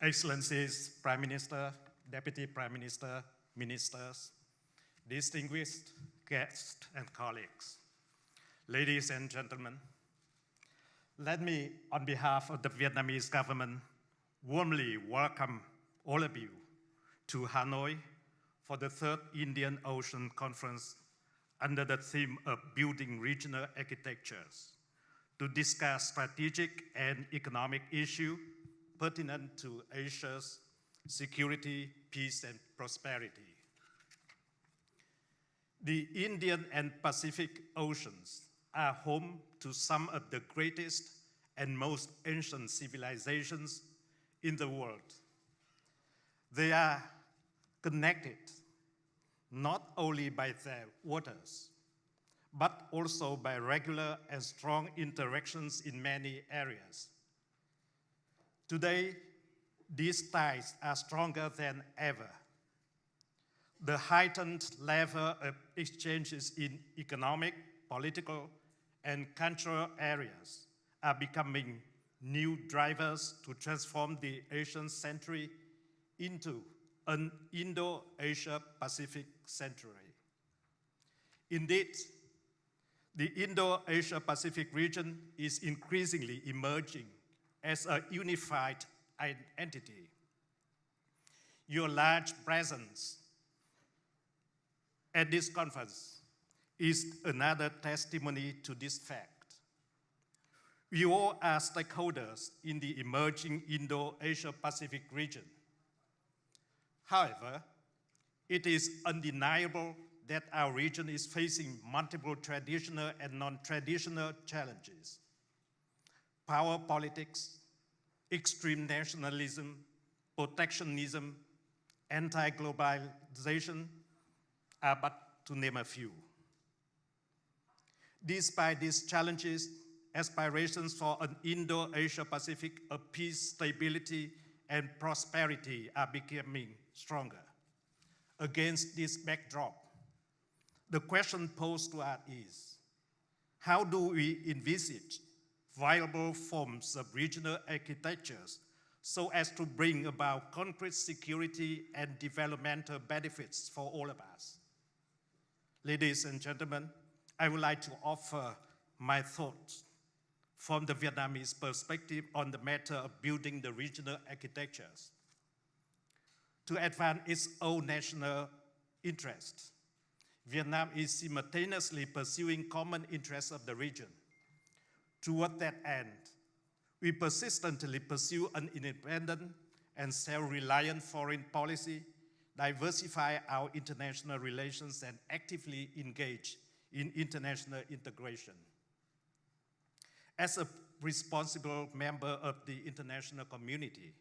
Excellencies, Prime Minister, Deputy Prime Minister, Ministers, distinguished guests and colleagues, ladies and gentlemen, let me, on behalf of the Vietnamese government, warmly welcome all of you to Hanoi for the third Indian Ocean Conference under the theme of Building Regional Architectures to discuss strategic and economic issues pertinent to Asia's security, peace, and prosperity. The Indian and Pacific Oceans are home to some of the greatest and most ancient civilizations in the world. They are connected not only by their waters, but also by regular and strong interactions in many areas. Today, these ties are stronger than ever. The heightened level of exchanges in economic, political, and cultural areas are becoming new drivers to transform the Asian century into an Indo-Asia-Pacific century. Indeed, the Indo-Asia-Pacific region is increasingly emerging as a unified entity. Your large presence at this conference is another testimony to this fact. We all are stakeholders in the emerging Indo-Asia-Pacific region. However, it is undeniable that our region is facing multiple traditional and non-traditional challenges. Power politics, extreme nationalism, protectionism, anti-globalization are but to name a few. Despite these challenges, aspirations for an Indo-Asia-Pacific of peace, stability, and prosperity are becoming stronger. Against this backdrop, the question posed to us is, how do we envisage viable forms of regional architectures so as to bring about concrete security and developmental benefits for all of us? Ladies and gentlemen, I would like to offer my thoughts from the Vietnamese perspective on the matter of building the regional architectures. To advance its own national interests, Vietnam is simultaneously pursuing common interests of the region. Toward that end, we persistently pursue an independent and self-reliant foreign policy, diversify our international relations, and actively engage in international integration. As a responsible member of the international community,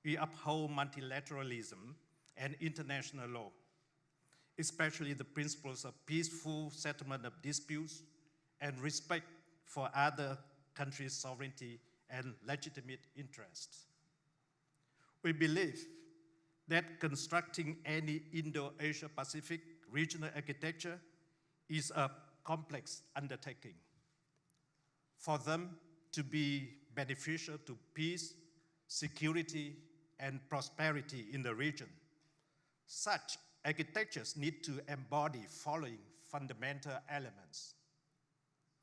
we uphold multilateralism and international law, especially the principles of peaceful settlement of disputes and respect for other countries' sovereignty and legitimate interests. We believe that constructing any Indo-Asia-Pacific regional architecture is a complex undertaking. For them to be beneficial to peace, security, and prosperity in the region, such architectures need to embody following fundamental elements.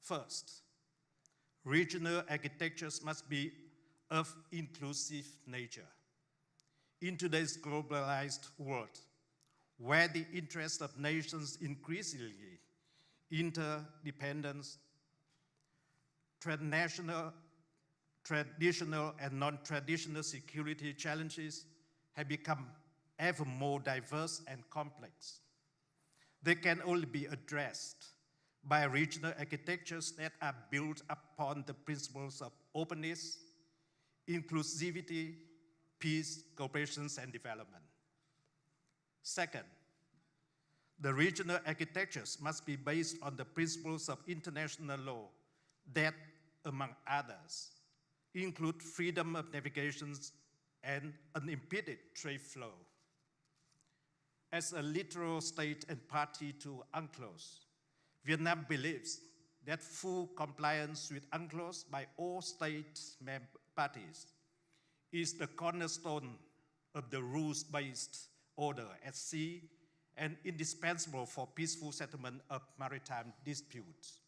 First, regional architectures must be of inclusive nature. In today's globalized world, where the interests of nations increasingly interdependence, traditional and non-traditional security challenges have become ever more diverse and complex. They can only be addressed by regional architectures that are built upon the principles of openness, inclusivity, peace, cooperation, and development. Second, the regional architectures must be based on the principles of international law that, among others, include freedom of navigation and unimpeded trade flow. As a literal state and party to UNCLOS, Vietnam believes that full compliance with UNCLOS by all state parties is the cornerstone of the rules-based order at sea and indispensable for peaceful settlement of maritime disputes.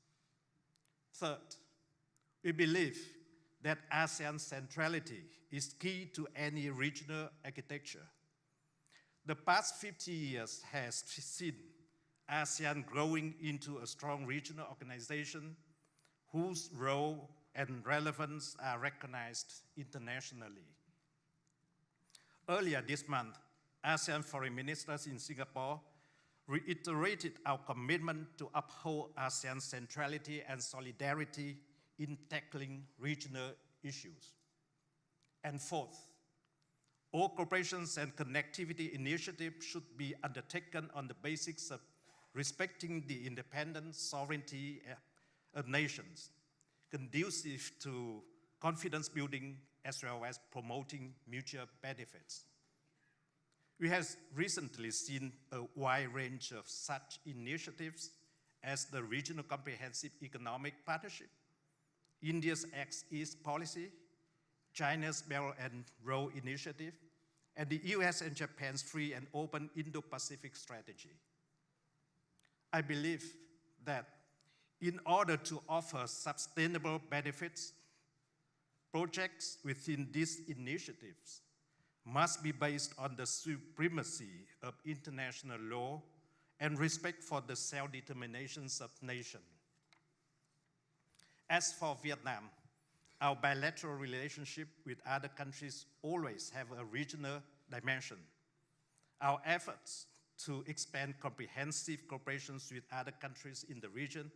Third, we believe that ASEAN centrality is key to any regional architecture. The past 50 years has seen ASEAN growing into a strong regional organization whose role and relevance are recognized internationally. Earlier this month, ASEAN foreign ministers in Singapore reiterated our commitment to uphold ASEAN's centrality and solidarity in tackling regional issues. And fourth, all cooperation and connectivity initiatives should be undertaken on the basis of respecting the independent sovereignty of nations, conducive to confidence building as well as promoting mutual benefits. We have recently seen a wide range of such initiatives as the Regional Comprehensive Economic Partnership, India's East policy, China's Belt and Road Initiative, and the US and Japan's Free and Open Indo-Pacific Strategy. I believe that in order to offer sustainable benefits, projects within these initiatives must be based on the supremacy of international law and respect for the self-determinations of nations. As for Vietnam, our bilateral relationship with other countries always have a regional dimension. Our efforts to expand comprehensive cooperation with other countries in the region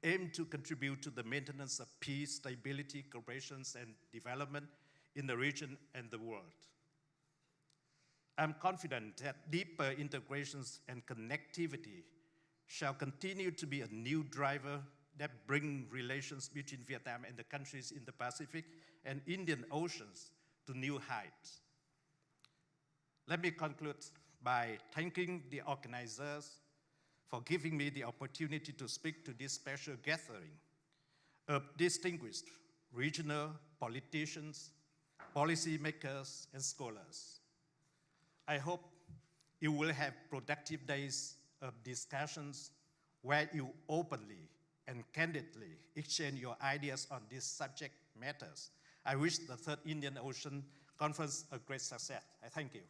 aim to contribute to the maintenance of peace, stability, cooperation, and development in the region and the world. I'm confident that deeper integrations and connectivity shall continue to be a new driver that bring relations between Vietnam and the countries in the Pacific and Indian Oceans to new heights. Let me conclude by thanking the organizers for giving me the opportunity to speak to this special gathering of distinguished regional politicians, policymakers, and scholars. I hope you will have productive days of discussions where you openly and candidly exchange your ideas on these subject matters. I wish the Third Indian Ocean Conference a great success. I thank you.